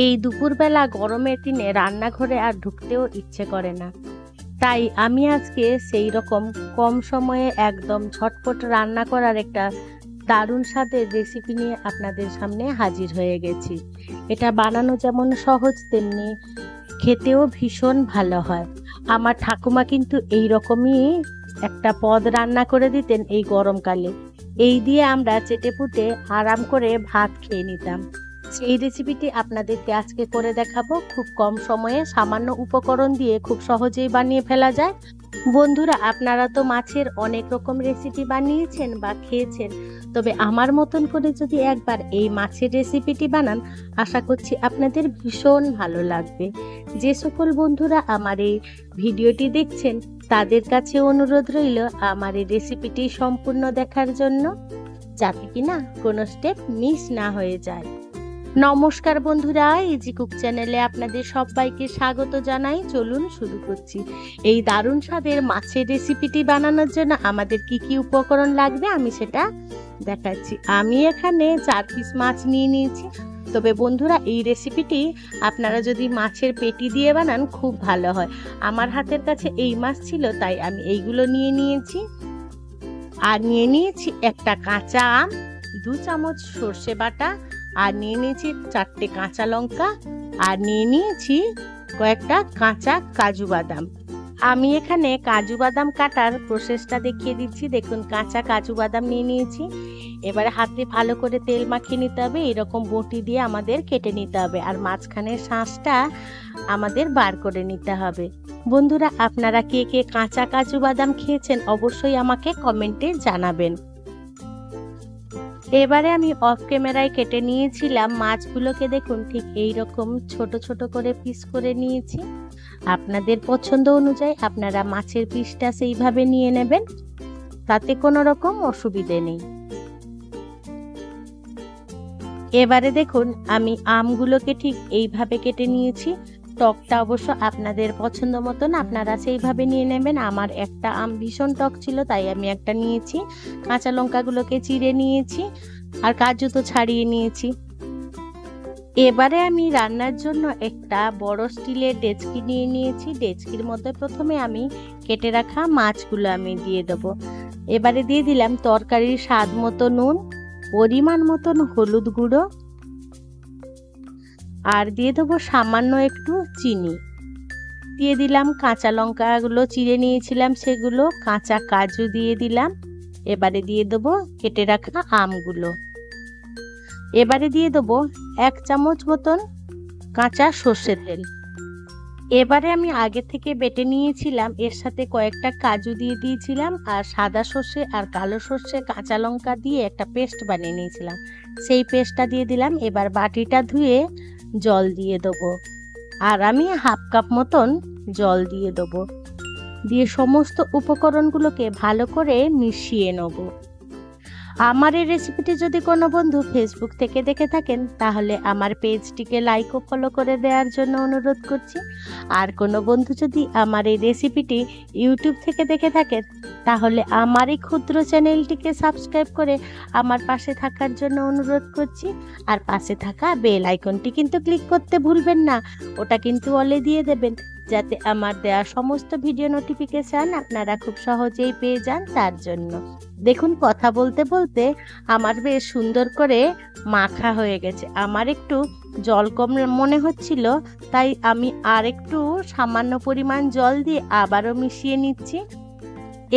এই দুপুরবেলা গরমের দিনে রান্নাঘরে আর ঢুকতেও ইচ্ছে করে না। তাই আমি আজকে সেই রকম কম সময়ে একদম ঝটপট রান্না করার একটা দারুণ স্বাদের রেসিপি নিয়ে আপনাদের সামনে হাজির হয়ে গেছি। এটা বানানো যেমন সহজ, তেমনি খেতেও ভীষণ ভালো হয়। আমার ঠাকুমা কিন্তু এই রকমই একটা পদ রান্না করে দিতেন এই গরমকালে। এই দিয়ে আমরা চেটেপুটে আরাম করে ভাত খেয়ে নিতাম। সেই রেসিপিটি আপনাদেরকে আজকে করে দেখাবো। খুব কম সময়ে সামান্য উপকরণ দিয়ে খুব সহজেই বানিয়ে ফেলা যায়। বন্ধুরা, আপনারা তো মাছের অনেক রকম রেসিপি বানিয়েছেন বা খেয়েছেন, তবে আমার মতন করে যদি একবার এই মাছের রেসিপিটি বানান, আশা করছি আপনাদের ভীষণ ভালো লাগবে। যে সকল বন্ধুরা আমার এই ভিডিওটি দেখছেন তাদের কাছে অনুরোধ রইল আমার এই রেসিপিটি সম্পূর্ণ দেখার জন্য, যাতে কিনা কোনো স্টেপ মিস না হয়ে যায়। নমস্কার বন্ধুরা, ইজি কুক চ্যানেলে আপনাদের সবাইকে স্বাগত জানাই। চলুন শুরু করছি। এই দারুণ স্বাদের মাছের রেসিপিটি বানানোর জন্য আমাদের কি কি উপকরণ লাগবে আমি সেটা দেখাচ্ছি। আমি এখানে 4 পিস মাছ নিয়ে নিয়েছি। তবে বন্ধুরা, এই রেসিপিটি আপনারা যদি মাছের পেটি দিয়ে বানান খুব ভালো হয়। আমার হাতের কাছে এই মাছ ছিল, তাই আমি এইগুলো নিয়ে নিয়েছি। আর নিয়ে নিয়েছি একটা কাঁচা আম, 2 চামচ সর্ষে বাটা, আর নিয়ে নিয়েছি 4টে কাঁচা লঙ্কা, আর নিয়ে নিয়েছি কয়েকটা কাঁচা কাজু বাদাম। আমি এখানে কাজু বাদাম কাটার প্রসেসটা দেখিয়ে দিচ্ছি। দেখুন, কাঁচা কাজু বাদাম নিয়ে নিয়েছি। এবারে হাতে ভালো করে তেল মাখিয়ে নিতে হবে। এরকম বটি দিয়ে আমাদের কেটে নিতে হবে, আর মাঝখানের শাঁসটা আমাদের বার করে নিতে হবে। বন্ধুরা, আপনারা কে কে কাঁচা কাজু বাদাম খেয়েছেন অবশ্যই আমাকে কমেন্টে জানাবেন। এবারে আমি অফ ক্যামেরায় কেটে নিয়েছিলাম মাছগুলোকে। দেখুন, ঠিক এই রকম ছোট ছোট করে পিস করে নিয়েছি। আপনাদের পছন্দ অনুযায়ী আপনারা মাছের পিসটা সেইভাবে নিয়ে নেবেন, তাতে কোনো রকম অসুবিধে নেই। এবারে দেখুন, আমি আমগুলোকে ঠিক এইভাবে কেটে নিয়েছি। টকটা অবশ্য আপনাদের পছন্দ মতন আপনারা সেইভাবে নিয়ে নেবেন। আমার একটা আম ভীষণ টক ছিল, তাই আমি একটা নিয়েছি। কাঁচা লঙ্কাগুলোকে চিড়ে নিয়েছি, আর কাজু তো ছাড়িয়ে নিয়েছি। এবারে আমি রান্নার জন্য একটা বড় স্টিলের ডেচকি নিয়ে নিয়েছি। ডেচকির মধ্যে প্রথমে আমি কেটে রাখা মাছগুলো আমি দিয়ে দেবো। এবারে দিয়ে দিলাম তরকারির স্বাদ মতো নুন, পরিমাণ মতন হলুদ গুঁড়ো, আর দিয়ে দেবো সামান্য একটু চিনি। দিয়ে দিলাম কাঁচা লঙ্কাগুলো চিড়ে নিয়েছিলাম সেগুলো, কাঁচা কাজু দিয়ে দিলাম। এবারে দিয়ে দেবো কেটে রাখা আমগুলো। এবারে দিয়ে দেবো 1 চামচ মতন কাঁচা সর্ষের তেল। এবারে আমি আগে থেকে বেটে নিয়েছিলাম, এর সাথে কয়েকটা কাজু দিয়ে দিয়েছিলাম, আর সাদা সর্ষে আর কালো সর্ষে কাঁচা লঙ্কা দিয়ে একটা পেস্ট বানিয়ে নিয়েছিলাম, সেই পেস্টটা দিয়ে দিলাম। এবার বাটিটা ধুয়ে জল দিয়ে দেবো, আর আমি 1/2 কাপ মতন জল দিয়ে দেবো। দিয়ে সমস্ত উপকরণগুলোকে ভালো করে মিশিয়ে নেব। আমার এই রেসিপিটি যদি কোনো বন্ধু ফেসবুক থেকে দেখে থাকেন, তাহলে আমার পেজটিকে লাইক ও ফলো করে দেওয়ার জন্য অনুরোধ করছি। আর কোনো বন্ধু যদি আমার এই রেসিপিটি ইউটিউব থেকে দেখে থাকেন, তাহলে আমার এই ক্ষুদ্র চ্যানেলটিকে সাবস্ক্রাইব করে আমার পাশে থাকার জন্য অনুরোধ করছি। আর পাশে থাকা বেল আইকনটি কিন্তু ক্লিক করতে ভুলবেন না, ওটা কিন্তু অলে দিয়ে দেবেন, যাতে আমার দেওয়া সমস্ত ভিডিও নোটিফিকেশান আপনারা খুব সহজেই পেয়ে যান। তার জন্য দেখুন, কথা বলতে বলতে আমার বেশ সুন্দর করে মাখা হয়ে গেছে। আমার একটু জল কম মনে হচ্ছিল, তাই আমি আর একটু সামান্য পরিমাণ জল দিয়ে আবারও মিশিয়ে নিচ্ছি।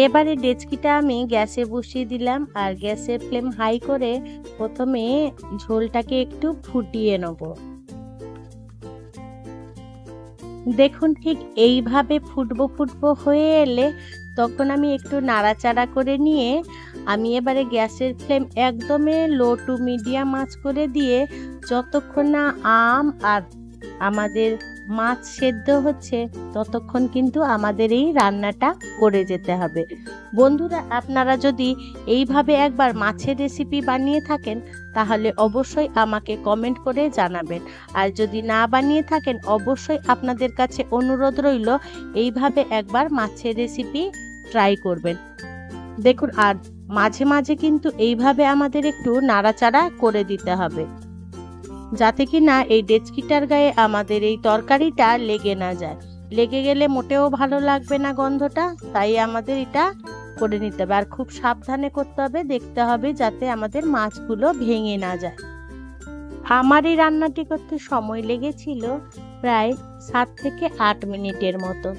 এবারে ডেচকিটা আমি গ্যাসে বসিয়ে দিলাম, আর গ্যাসের ফ্লেম হাই করে প্রথমে ঝোলটাকে একটু ফুটিয়ে নেব। দেখুন, ঠিক এইভাবে ফুটবো হয়ে এলে তখন আমি একটু নাড়াচাড়া করে নিয়ে আমি এবারে গ্যাসের ফ্লেম একদমই লো টু মিডিয়াম আঁচ করে দিয়ে যতক্ষণ না আম আর আমাদের মাছ সেদ্ধ হচ্ছে ততক্ষণ কিন্তু আমাদের এই রান্নাটা করে যেতে হবে। বন্ধুরা, আপনারা যদি এইভাবে একবার মাছের রেসিপি বানিয়ে থাকেন, তাহলে অবশ্যই আমাকে কমেন্ট করে জানাবেন। আর যদি না বানিয়ে থাকেন, অবশ্যই আপনাদের কাছে অনুরোধ রইল এইভাবে একবার মাছের রেসিপি ট্রাই করবেন। দেখুন, আর মাঝে মাঝে কিন্তু এইভাবে আমাদের একটু নাড়াচাড়া করে দিতে হবে। যাতে কি না এই ডেচকিটার গায়ে আমাদের এই তরকারিটা লেগে না যায়। লেগে গেলে মোটেও ভালো লাগবে না গন্ধটা, তাই আমাদের এটা করে নিতে হবে। আর খুব সাবধানে করতে হবে, দেখতে হবে যাতে আমাদের মাছগুলো ভেঙে না যায়। আমার এই রান্নাটি করতে সময় লেগেছিল প্রায় 7 থেকে 8 মিনিটের মতো।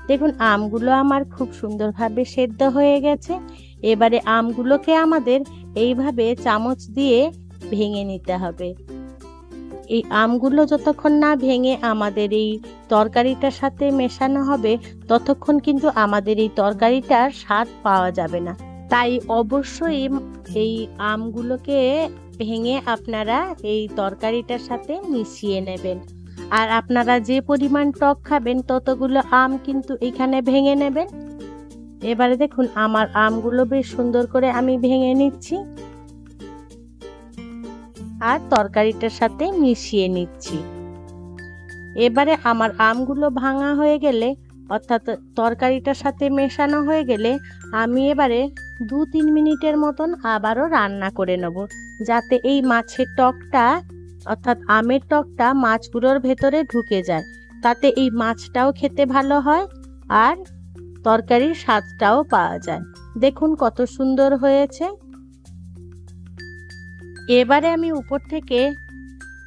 দেখুন আমগুলো আমার খুব সুন্দরভাবে সেদ্ধ হয়ে গেছে। এবারে আমগুলোকে আমাদের এইভাবে চামচ দিয়ে ভেঙে নিতে হবে। এই আমগুলো যতক্ষণ না ভেঙে আমাদের এই তরকারিটার সাথে মেশানো হবে, ততক্ষণ কিন্তু আমাদের এই তরকারিটার স্বাদ পাওয়া যাবে না। তাই অবশ্যই এই আমগুলোকে ভেঙে আপনারা এই তরকারিটার সাথে মিশিয়ে নেবেন। আর আপনারা যে পরিমাণ টক খাবেন ততগুলো আম কিন্তু এখানে ভেঙে নেবেন। এবারে দেখুন আমার আমগুলো বেশ সুন্দর করে আমি ভেঙে নিচ্ছি আর তরকারিটার সাথে মিশিয়ে নিচ্ছি। এবারে আমার আমগুলো ভাঙা হয়ে গেলে, অর্থাৎ তরকারিটার সাথে মেশানো হয়ে গেলে, আমি এবারে 2-3 মিনিটের মতন আবারও রান্না করে নেব, যাতে এই মাছের টকটা অর্থাৎ আমের টকটা মাছগুলোর ভেতরে ঢুকে যায়। তাতে এই মাছটাও খেতে ভালো হয় আর তরকারির স্বাদটাও পাওয়া যায়। দেখুন কত সুন্দর হয়েছে। এবারে আমি উপর থেকে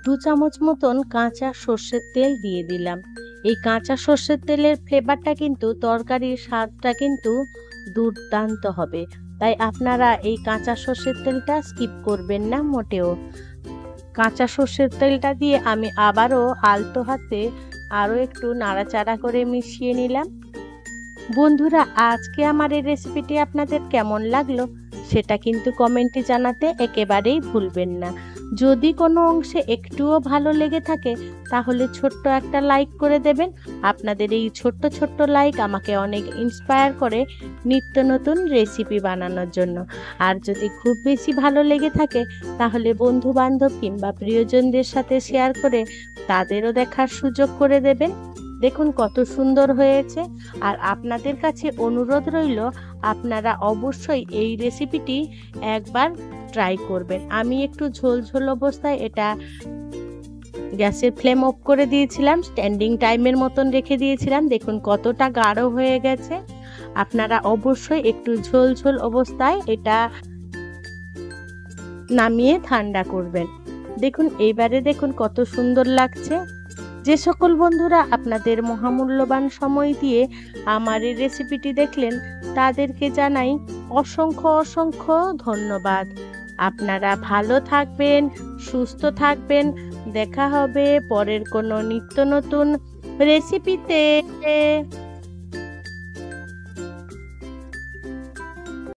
2 চামচ মতন কাঁচা সর্ষের তেল দিয়ে দিলাম। এই কাঁচা সর্ষের তেলের ফ্লেভারটা কিন্তু তরকারির স্বাদটা কিন্তু দুর্দান্ত হবে। তাই আপনারা এই কাঁচা সর্ষের তেলটা স্কিপ করবেন না মোটেও। কাঁচা সর্ষের তেলটা দিয়ে আমি আবারও আলতো হাতে আরও একটু নাড়াচাড়া করে মিশিয়ে নিলাম। বন্ধুরা, আজকে আমার এই রেসিপিটি আপনাদের কেমন লাগলো সেটা কিন্তু কমেন্টে জানাতে একেবারেই ভুলবেন না। যদি কোনো অংশে একটুও ভালো লেগে থাকে তাহলে ছোট্ট একটা লাইক করে দেবেন। আপনাদের এই ছোট্ট ছোট্ট লাইক আমাকে অনেক ইন্সপায়ার করে নিত্য নতুন রেসিপি বানানোর জন্য। আর যদি খুব বেশি ভালো লেগে থাকে তাহলে বন্ধু বান্ধব কিংবা প্রিয়জনদের সাথে শেয়ার করে তাদেরও দেখার সুযোগ করে দেবেন। দেখুন কত সুন্দর হয়েছে। আর আপনাদের কাছে অনুরোধ রইল, আপনারা অবশ্যই এই রেসিপিটি একবার ট্রাই করবেন। আমি একটু ঝোল ঝোল অবস্থায় এটা গ্যাসের ফ্লেম অফ করে দিয়েছিলাম, স্ট্যান্ডিং টাইমের মতন রেখে দিয়েছিলাম। দেখুন কতটা গাঢ় হয়ে গেছে। আপনারা অবশ্যই একটু ঝোল ঝোল অবস্থায় এটা নামিয়ে ঠান্ডা করবেন। দেখুন এইবারে দেখুন কত সুন্দর লাগছে। যে সকল বন্ধুরা আপনাদের মহামূল্যবান সময় দিয়ে আমার এই রেসিপিটি দেখলেন তাদেরকে জানাই অসংখ্য অসংখ্য ধন্যবাদ। আপনারা ভালো থাকবেন, সুস্থ থাকবেন। দেখা হবে পরের কোনো নিত্য নতুন রেসিপিতে।